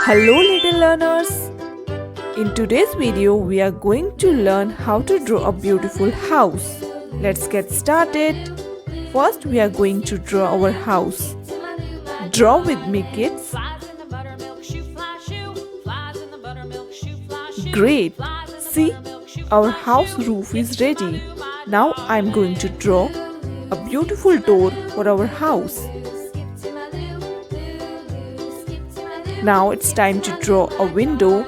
Hello little learners! In today's video we are going to learn how to draw a beautiful house. Let's get started. First we are going to draw our house. Draw with me kids. Great! See, our house roof is ready. Now I am going to draw a beautiful door for our house. Now it's time to draw a window.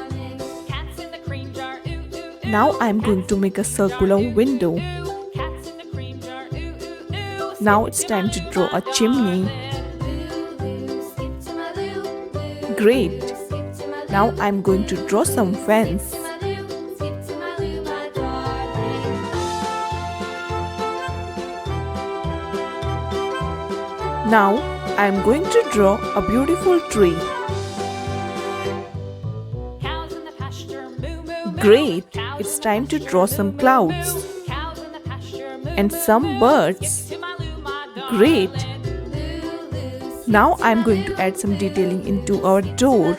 Now I am going to make a circular window. Now it's time to draw a chimney. Great! Now I am going to draw some fence. Now I am going to draw a beautiful tree. Great! It's time to draw some clouds and some birds. Great! Now I am going to add some detailing into our door.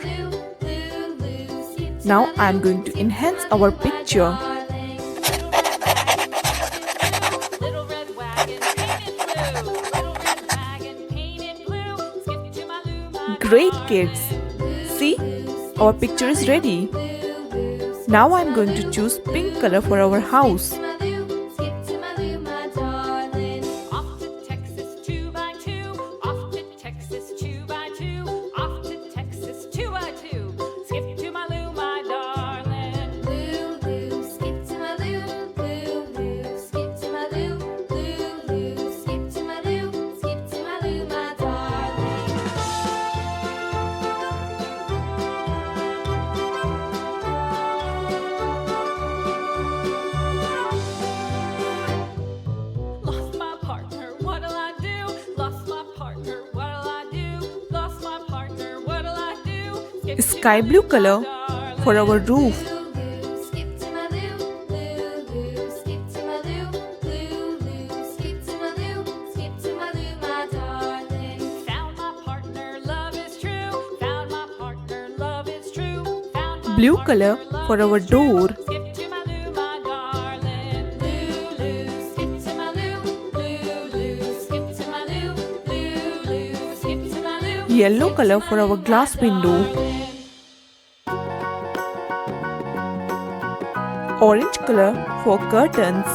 Now I am going to enhance our picture. Great kids! See, our picture is ready. Now I am going to choose pink color for our house. Sky blue color for our roof. Blue color for our door. Yellow color for our glass window. Orange color for curtains.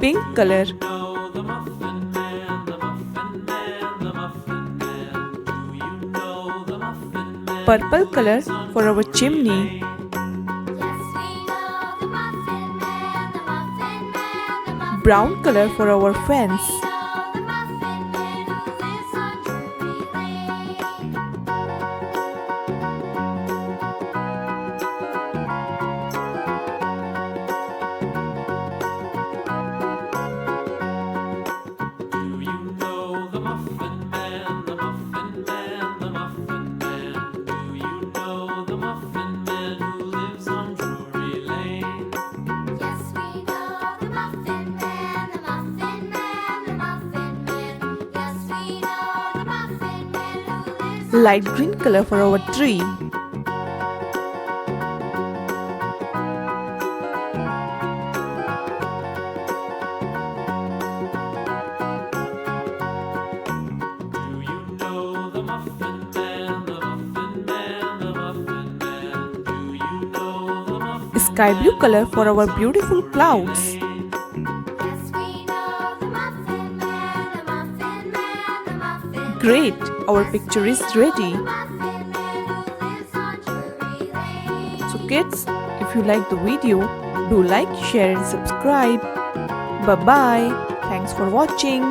Pink color. Purple color for our chimney. Brown color for our fence. Light green color for our tree. Sky blue color for our beautiful clouds. Great! Our picture is ready. So kids, if you like the video, do like, share and subscribe. Bye bye. Thanks for watching.